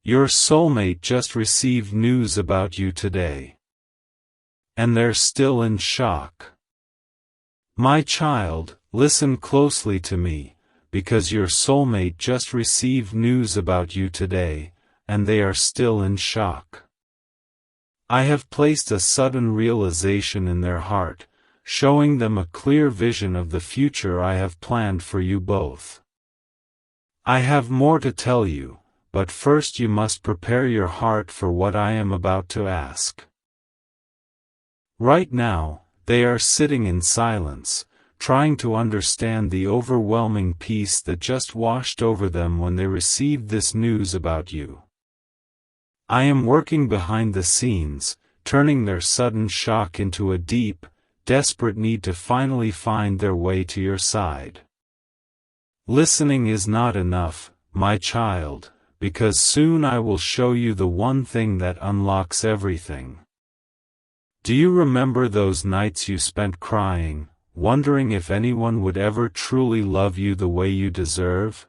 Your soulmate just received news about you today. And they're still in shock. My child, listen closely to me, because your soulmate just received news about you today, and they are still in shock. I have placed a sudden realization in their heart, showing them a clear vision of the future I have planned for you both. I have more to tell you, but first you must prepare your heart for what I am about to ask. Right now, they are sitting in silence, trying to understand the overwhelming peace that just washed over them when they received this news about you. I am working behind the scenes, turning their sudden shock into a deep, desperate need to finally find their way to your side. Listening is not enough, my child, because soon I will show you the one thing that unlocks everything. Do you remember those nights you spent crying, wondering if anyone would ever truly love you the way you deserve?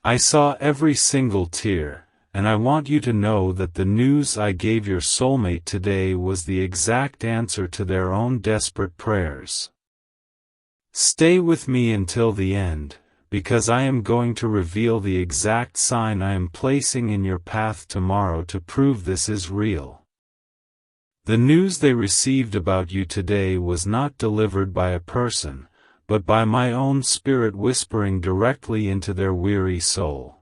I saw every single tear, and I want you to know that the news I gave your soulmate today was the exact answer to their own desperate prayers. Stay with me until the end, because I am going to reveal the exact sign I am placing in your path tomorrow to prove this is real. The news they received about you today was not delivered by a person, but by my own spirit whispering directly into their weary soul.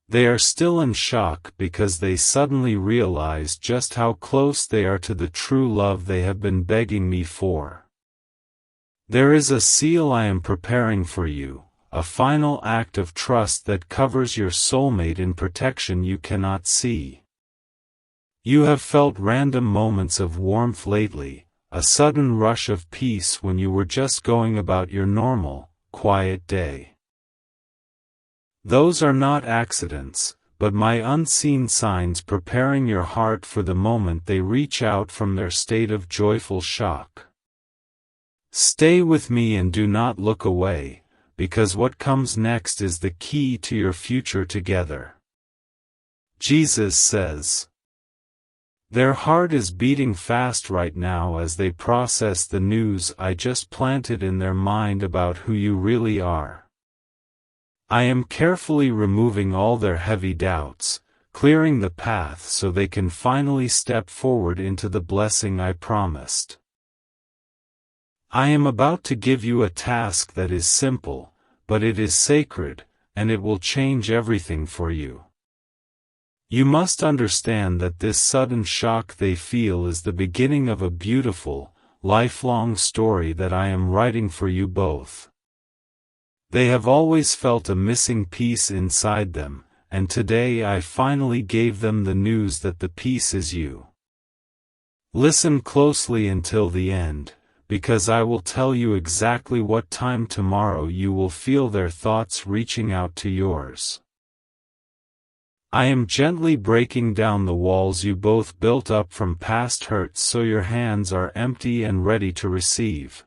They are still in shock because they suddenly realize just how close they are to the true love they have been begging me for. There is a seal I am preparing for you, a final act of trust that covers your soulmate in protection you cannot see. You have felt random moments of warmth lately, a sudden rush of peace when you were just going about your normal, quiet day. Those are not accidents, but my unseen signs preparing your heart for the moment they reach out from their state of joyful shock. Stay with me and do not look away, because what comes next is the key to your future together. Jesus says. Their heart is beating fast right now as they process the news I just planted in their mind about who you really are. I am carefully removing all their heavy doubts, clearing the path so they can finally step forward into the blessing I promised. I am about to give you a task that is simple, but it is sacred, and it will change everything for you. You must understand that this sudden shock they feel is the beginning of a beautiful, lifelong story that I am writing for you both. They have always felt a missing piece inside them, and today I finally gave them the news that the piece is you. Listen closely until the end, because I will tell you exactly what time tomorrow you will feel their thoughts reaching out to yours. I am gently breaking down the walls you both built up from past hurts so your hands are empty and ready to receive.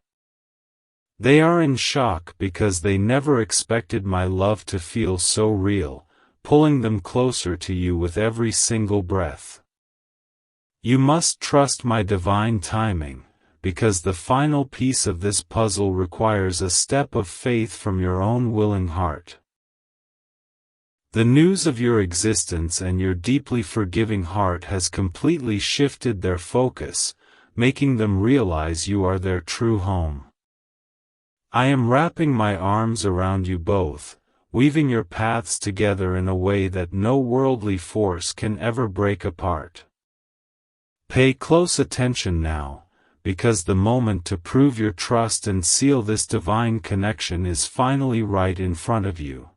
They are in shock because they never expected my love to feel so real, pulling them closer to you with every single breath. You must trust my divine timing, because the final piece of this puzzle requires a step of faith from your own willing heart. The news of your existence and your deeply forgiving heart has completely shifted their focus, making them realize you are their true home. I am wrapping my arms around you both, weaving your paths together in a way that no worldly force can ever break apart. Pay close attention now, because the moment to prove your trust and seal this divine connection is finally right in front of you.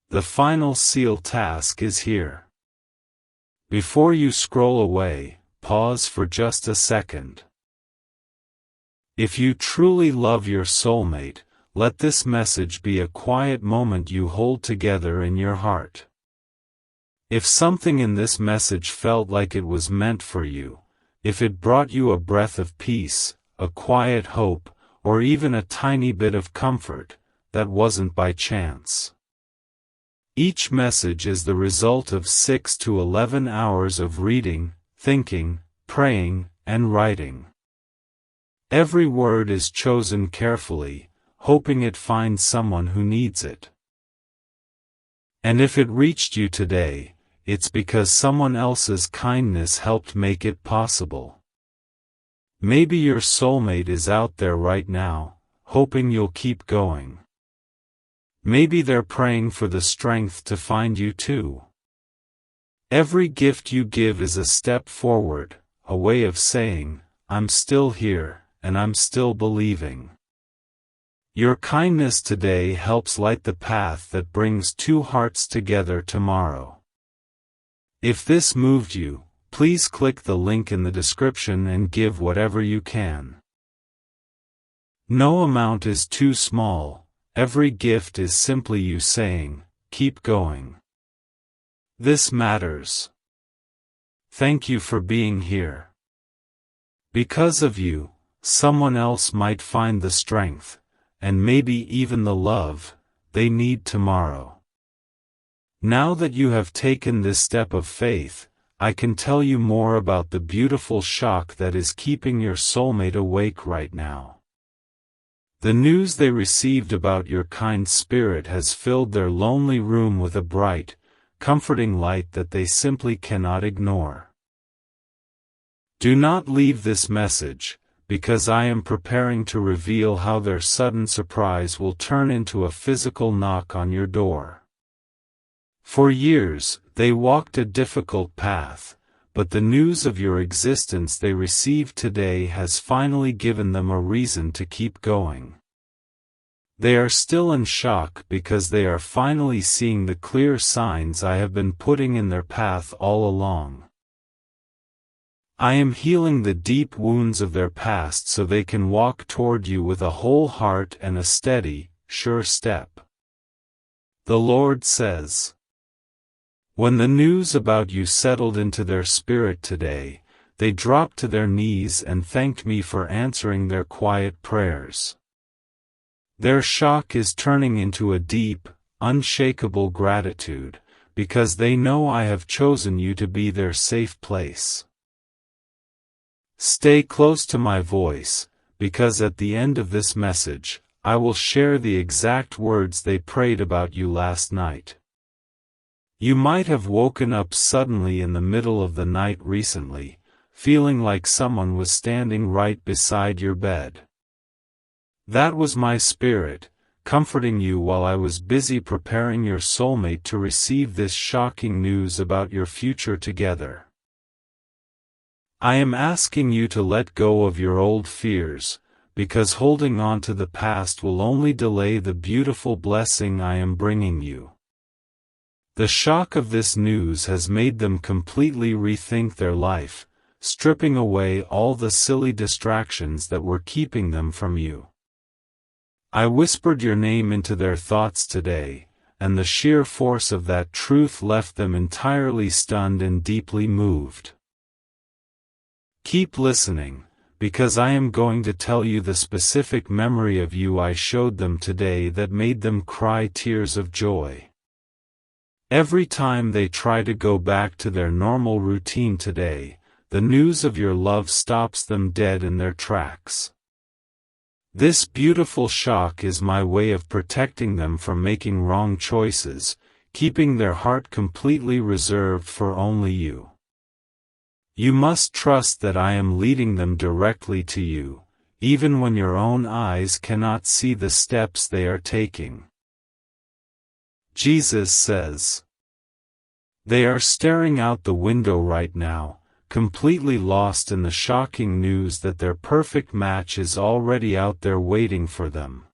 The final seal task is here. Before you scroll away, pause for just a second. If you truly love your soulmate, let this message be a quiet moment you hold together in your heart. If something in this message felt like it was meant for you, if it brought you a breath of peace, a quiet hope, or even a tiny bit of comfort, that wasn't by chance. Each message is the result of 6 to 11 hours of reading, thinking, praying, and writing. Every word is chosen carefully, hoping it finds someone who needs it. And if it reached you today, it's because someone else's kindness helped make it possible. Maybe your soulmate is out there right now, hoping you'll keep going. Maybe they're praying for the strength to find you too. Every gift you give is a step forward, a way of saying, I'm still here, and I'm still believing. Your kindness today helps light the path that brings two hearts together tomorrow. If this moved you, please click the link in the description and give whatever you can. No amount is too small, every gift is simply you saying, keep going. This matters. Thank you for being here. Because of you, someone else might find the strength, and maybe even the love, they need tomorrow. Now that you have taken this step of faith, I can tell you more about the beautiful shock that is keeping your soulmate awake right now. The news they received about your kind spirit has filled their lonely room with a bright, comforting light that they simply cannot ignore. Do not leave this message, because I am preparing to reveal how their sudden surprise will turn into a physical knock on your door. For years, they walked a difficult path, but the news of your existence they received today has finally given them a reason to keep going. They are still in shock because they are finally seeing the clear signs I have been putting in their path all along. I am healing the deep wounds of their past so they can walk toward you with a whole heart and a steady, sure step. The Lord says. When the news about you settled into their spirit today, they dropped to their knees and thanked me for answering their quiet prayers. Their shock is turning into a deep, unshakable gratitude, because they know I have chosen you to be their safe place. Stay close to my voice, because at the end of this message, I will share the exact words they prayed about you last night. You might have woken up suddenly in the middle of the night recently, feeling like someone was standing right beside your bed. That was my spirit, comforting you while I was busy preparing your soulmate to receive this shocking news about your future together. I am asking you to let go of your old fears, because holding on to the past will only delay the beautiful blessing I am bringing you. The shock of this news has made them completely rethink their life, stripping away all the silly distractions that were keeping them from you. I whispered your name into their thoughts today, and the sheer force of that truth left them entirely stunned and deeply moved. Keep listening, because I am going to tell you the specific memory of you I showed them today that made them cry tears of joy. Every time they try to go back to their normal routine today, the news of your love stops them dead in their tracks. This beautiful shock is my way of protecting them from making wrong choices, keeping their heart completely reserved for only you. You must trust that I am leading them directly to you, even when your own eyes cannot see the steps they are taking. Jesus says. They are staring out the window right now, completely lost in the shocking news that their perfect match is already out there waiting for them.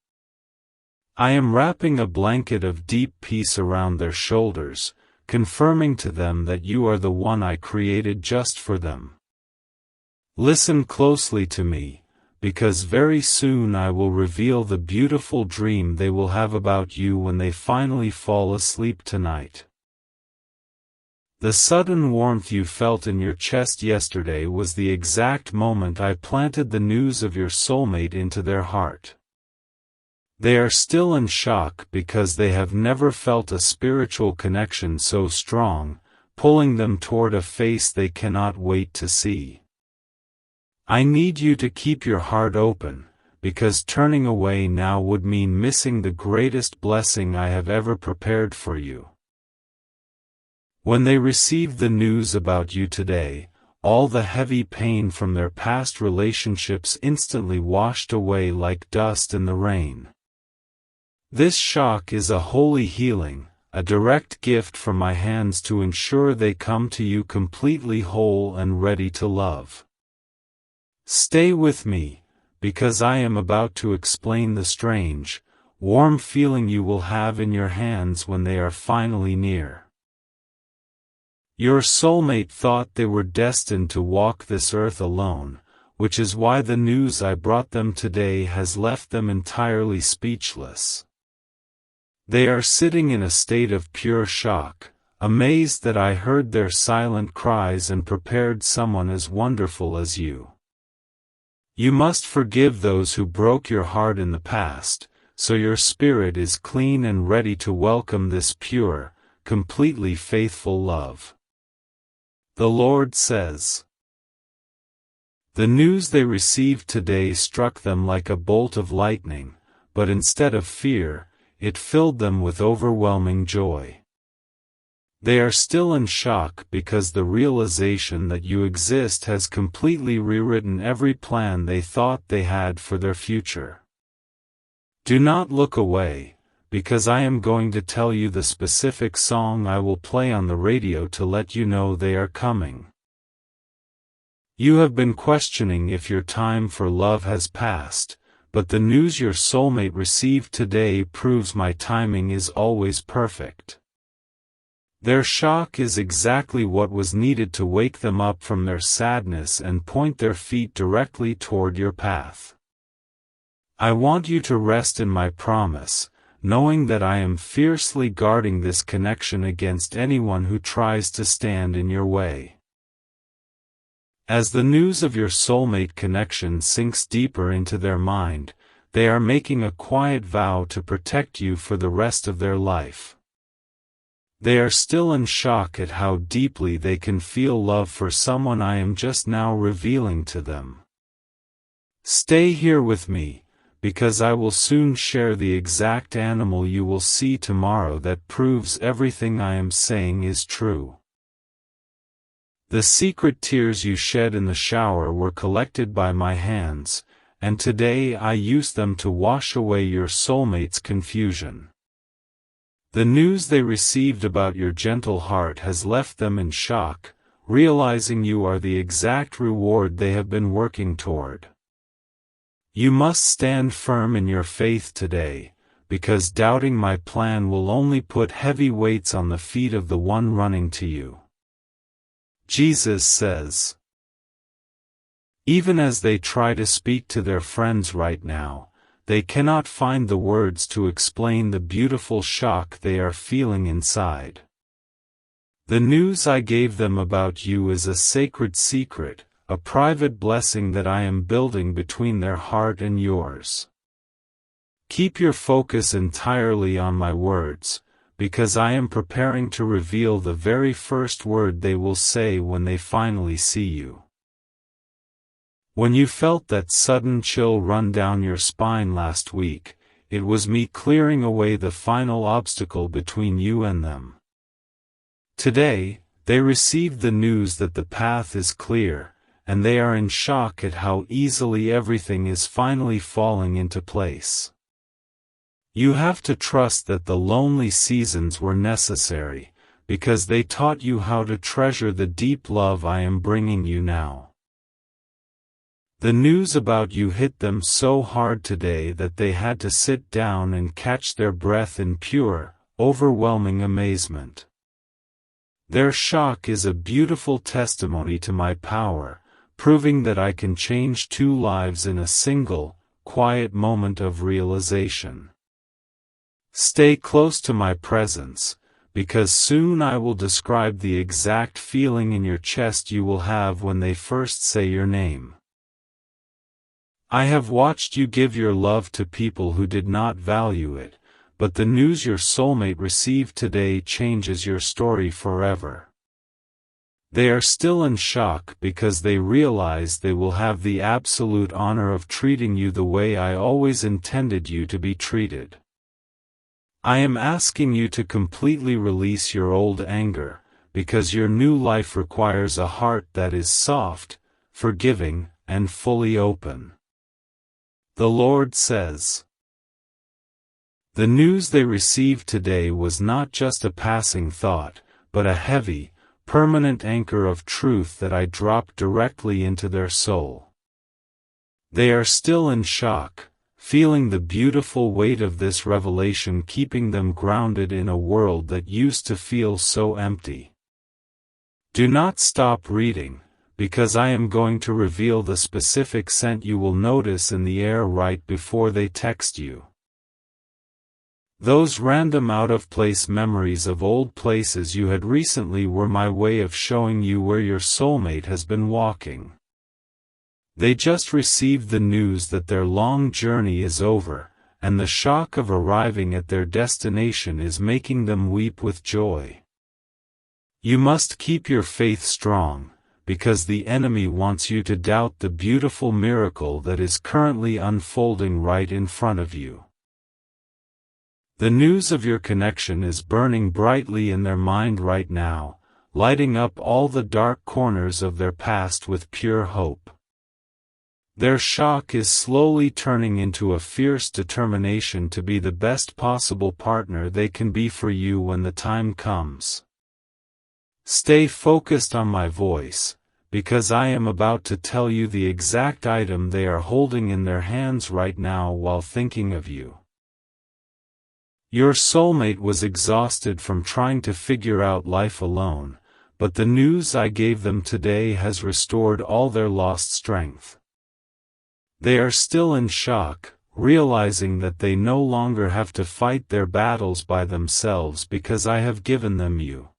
I am wrapping a blanket of deep peace around their shoulders, confirming to them that you are the one I created just for them. Listen closely to me, because very soon I will reveal the beautiful dream they will have about you when they finally fall asleep tonight. The sudden warmth you felt in your chest yesterday was the exact moment I planted the news of your soulmate into their heart. They are still in shock because they have never felt a spiritual connection so strong, pulling them toward a face they cannot wait to see. I need you to keep your heart open, because turning away now would mean missing the greatest blessing I have ever prepared for you. When they received the news about you today, all the heavy pain from their past relationships instantly washed away like dust in the rain. This shock is a holy healing, a direct gift from my hands to ensure they come to you completely whole and ready to love. Stay with me, because I am about to explain the strange, warm feeling you will have in your hands when they are finally near. Your soulmate thought they were destined to walk this earth alone, which is why the news I brought them today has left them entirely speechless. They are sitting in a state of pure shock, amazed that I heard their silent cries and prepared someone as wonderful as you. You must forgive those who broke your heart in the past, so your spirit is clean and ready to welcome this pure, completely faithful love. The Lord says. The news they received today struck them like a bolt of lightning, but instead of fear, it filled them with overwhelming joy. They are still in shock because the realization that you exist has completely rewritten every plan they thought they had for their future. Do not look away, because I am going to tell you the specific song I will play on the radio to let you know they are coming. You have been questioning if your time for love has passed, but the news your soulmate received today proves my timing is always perfect. Their shock is exactly what was needed to wake them up from their sadness and point their feet directly toward your path. I want you to rest in my promise, knowing that I am fiercely guarding this connection against anyone who tries to stand in your way. As the news of your soulmate connection sinks deeper into their mind, they are making a quiet vow to protect you for the rest of their life. They are still in shock at how deeply they can feel love for someone I am just now revealing to them. Stay here with me, because I will soon share the exact animal you will see tomorrow that proves everything I am saying is true. The secret tears you shed in the shower were collected by my hands, and today I use them to wash away your soulmate's confusion. The news they received about your gentle heart has left them in shock, realizing you are the exact reward they have been working toward. You must stand firm in your faith today, because doubting my plan will only put heavy weights on the feet of the one running to you. Jesus says. Even as they try to speak to their friends right now, they cannot find the words to explain the beautiful shock they are feeling inside. The news I gave them about you is a sacred secret, a private blessing that I am building between their heart and yours. Keep your focus entirely on my words, because I am preparing to reveal the very first word they will say when they finally see you. When you felt that sudden chill run down your spine last week, it was me clearing away the final obstacle between you and them. Today, they received the news that the path is clear, and they are in shock at how easily everything is finally falling into place. You have to trust that the lonely seasons were necessary, because they taught you how to treasure the deep love I am bringing you now. The news about you hit them so hard today that they had to sit down and catch their breath in pure, overwhelming amazement. Their shock is a beautiful testimony to my power, proving that I can change two lives in a single, quiet moment of realization. Stay close to my presence, because soon I will describe the exact feeling in your chest you will have when they first say your name. I have watched you give your love to people who did not value it, but the news your soulmate received today changes your story forever. They are still in shock because they realize they will have the absolute honor of treating you the way I always intended you to be treated. I am asking you to completely release your old anger, because your new life requires a heart that is soft, forgiving, and fully open. The Lord says. The news they received today was not just a passing thought, but a heavy, permanent anchor of truth that I dropped directly into their soul. They are still in shock, feeling the beautiful weight of this revelation keeping them grounded in a world that used to feel so empty. Do not stop reading, because I am going to reveal the specific scent you will notice in the air right before they text you. Those random out-of-place memories of old places you had recently were my way of showing you where your soulmate has been walking. They just received the news that their long journey is over, and the shock of arriving at their destination is making them weep with joy. You must keep your faith strong, because the enemy wants you to doubt the beautiful miracle that is currently unfolding right in front of you. The news of your connection is burning brightly in their mind right now, lighting up all the dark corners of their past with pure hope. Their shock is slowly turning into a fierce determination to be the best possible partner they can be for you when the time comes. Stay focused on my voice, because I am about to tell you the exact item they are holding in their hands right now while thinking of you. Your soulmate was exhausted from trying to figure out life alone, but the news I gave them today has restored all their lost strength. They are still in shock, realizing that they no longer have to fight their battles by themselves because I have given them you.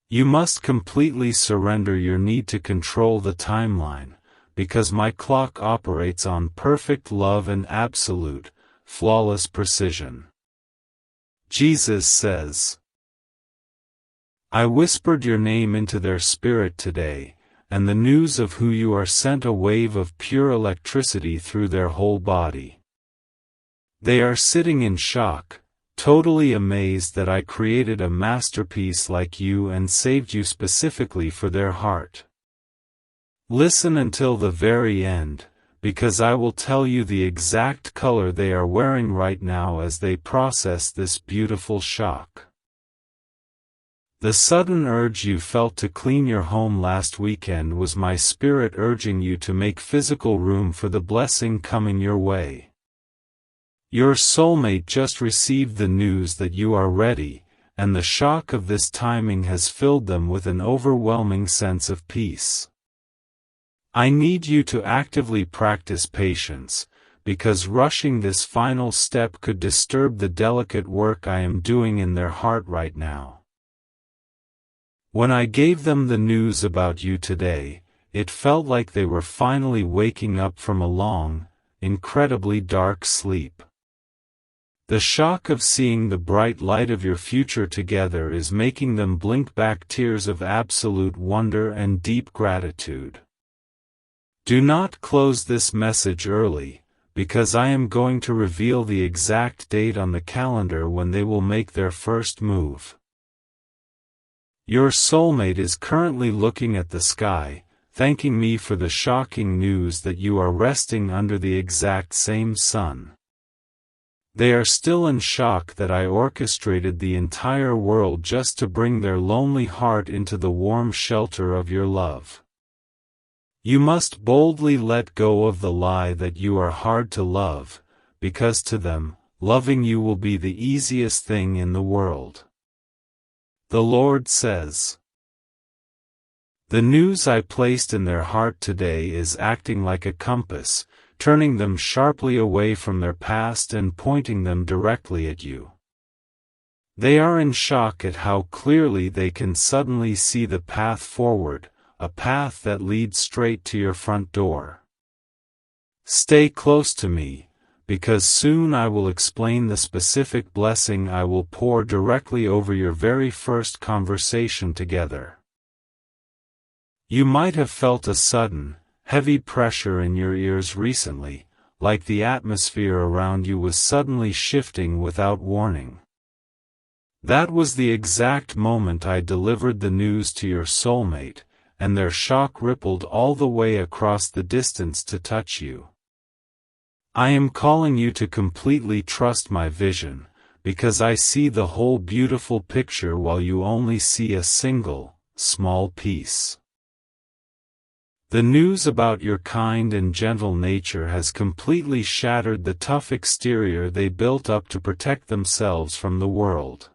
You must completely surrender your need to control the timeline, because my clock operates on perfect love and absolute, flawless precision. Jesus says, I whispered your name into their spirit today, and the news of who you are sent a wave of pure electricity through their whole body. They are sitting in shock, totally amazed that I created a masterpiece like you and saved you specifically for their heart. Listen until the very end, because I will tell you the exact color they are wearing right now as they process this beautiful shock. The sudden urge you felt to clean your home last weekend was my spirit urging you to make physical room for the blessing coming your way. Your soulmate just received the news that you are ready, and the shock of this timing has filled them with an overwhelming sense of peace. I need you to actively practice patience, because rushing this final step could disturb the delicate work I am doing in their heart right now. When I gave them the news about you today, it felt like they were finally waking up from a long, incredibly dark sleep. The shock of seeing the bright light of your future together is making them blink back tears of absolute wonder and deep gratitude. Do not close this message early, because I am going to reveal the exact date on the calendar when they will make their first move. Your soulmate is currently looking at the sky, thanking me for the shocking news that you are resting under the exact same sun. They are still in shock that I orchestrated the entire world just to bring their lonely heart into the warm shelter of your love. You must boldly let go of the lie that you are hard to love, because to them, loving you will be the easiest thing in the world. The Lord says, the news I placed in their heart today is acting like a compass, turning them sharply away from their past and pointing them directly at you. They are in shock at how clearly they can suddenly see the path forward, a path that leads straight to your front door. Stay close to me, because soon I will explain the specific blessing I will pour directly over your very first conversation together. You might have felt a sudden, heavy pressure in your ears recently, like the atmosphere around you was suddenly shifting without warning. That was the exact moment I delivered the news to your soulmate, and their shock rippled all the way across the distance to touch you. I am calling you to completely trust my vision, because I see the whole beautiful picture while you only see a single, small piece. The news about your kind and gentle nature has completely shattered the tough exterior they built up to protect themselves from the world.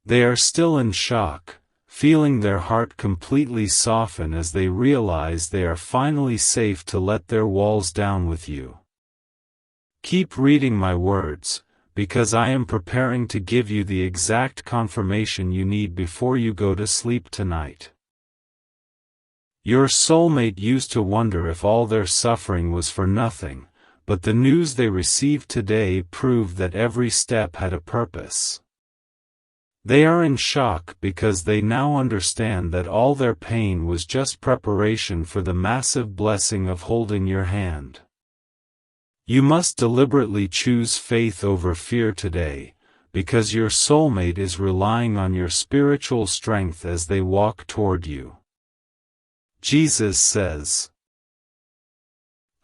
They are still in shock, feeling their heart completely soften as they realize they are finally safe to let their walls down with you. Keep reading my words, because I am preparing to give you the exact confirmation you need before you go to sleep tonight. Your soulmate used to wonder if all their suffering was for nothing, but the news they received today proved that every step had a purpose. They are in shock because they now understand that all their pain was just preparation for the massive blessing of holding your hand. You must deliberately choose faith over fear today, because your soulmate is relying on your spiritual strength as they walk toward you. Jesus says,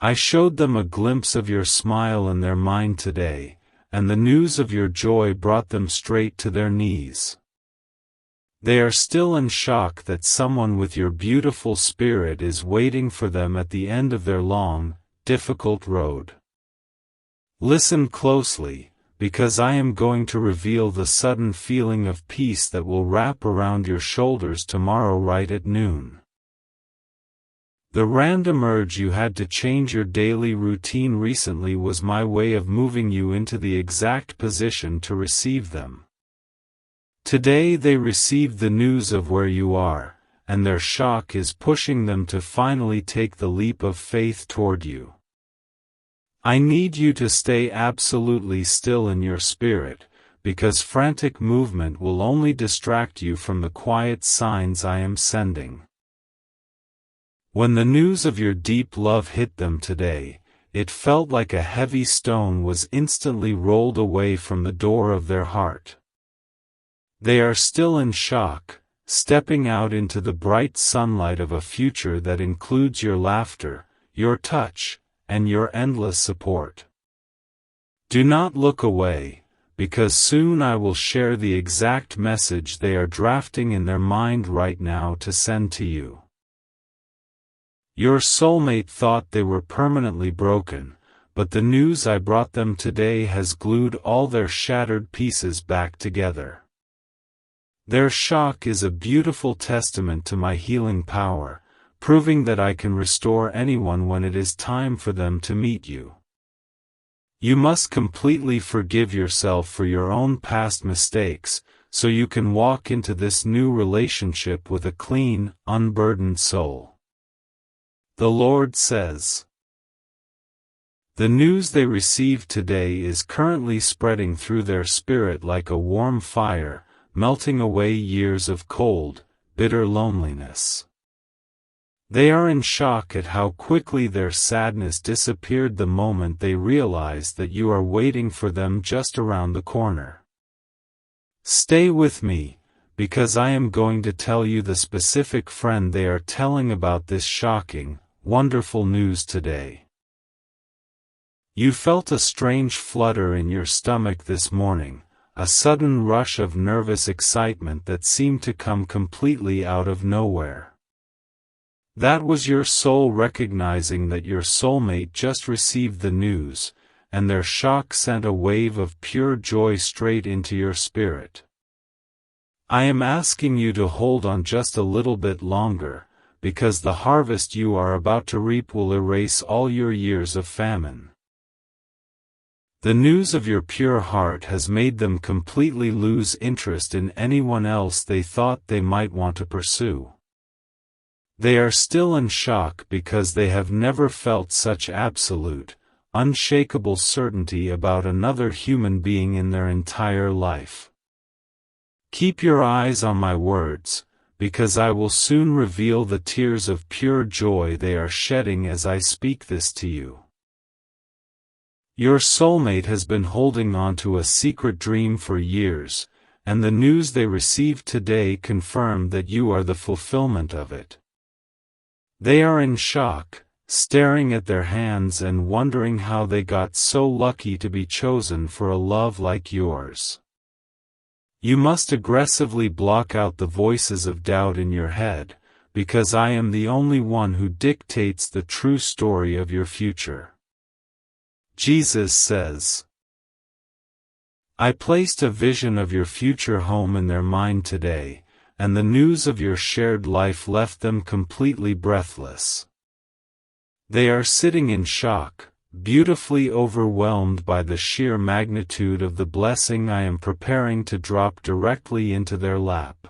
I showed them a glimpse of your smile in their mind today, and the news of your joy brought them straight to their knees. They are still in shock that someone with your beautiful spirit is waiting for them at the end of their long, difficult road. Listen closely, because I am going to reveal the sudden feeling of peace that will wrap around your shoulders tomorrow right at noon. The random urge you had to change your daily routine recently was my way of moving you into the exact position to receive them. Today they received the news of where you are, and their shock is pushing them to finally take the leap of faith toward you. I need you to stay absolutely still in your spirit, because frantic movement will only distract you from the quiet signs I am sending. When the news of your deep love hit them today, it felt like a heavy stone was instantly rolled away from the door of their heart. They are still in shock, stepping out into the bright sunlight of a future that includes your laughter, your touch, and your endless support. Do not look away, because soon I will share the exact message they are drafting in their mind right now to send to you. Your soulmate thought they were permanently broken, but the news I brought them today has glued all their shattered pieces back together. Their shock is a beautiful testament to my healing power, proving that I can restore anyone when it is time for them to meet you. You must completely forgive yourself for your own past mistakes, so you can walk into this new relationship with a clean, unburdened soul. The Lord says, the news they received today is currently spreading through their spirit like a warm fire, melting away years of cold, bitter loneliness. They are in shock at how quickly their sadness disappeared the moment they realized that you are waiting for them just around the corner. Stay with me, because I am going to tell you the specific friend they are telling about this shocking, wonderful news today. You felt a strange flutter in your stomach this morning, a sudden rush of nervous excitement that seemed to come completely out of nowhere. That was your soul recognizing that your soulmate just received the news, and their shock sent a wave of pure joy straight into your spirit. I am asking you to hold on just a little bit longer, because the harvest you are about to reap will erase all your years of famine. The news of your pure heart has made them completely lose interest in anyone else they thought they might want to pursue. They are still in shock because they have never felt such absolute, unshakable certainty about another human being in their entire life. Keep your eyes on my words, because I will soon reveal the tears of pure joy they are shedding as I speak this to you. Your soulmate has been holding on to a secret dream for years, and the news they received today confirmed that you are the fulfillment of it. They are in shock, staring at their hands and wondering how they got so lucky to be chosen for a love like yours. You must aggressively block out the voices of doubt in your head, because I am the only one who dictates the true story of your future. Jesus says, I placed a vision of your future home in their mind today, and the news of your shared life left them completely breathless. They are sitting in shock, beautifully overwhelmed by the sheer magnitude of the blessing I am preparing to drop directly into their lap.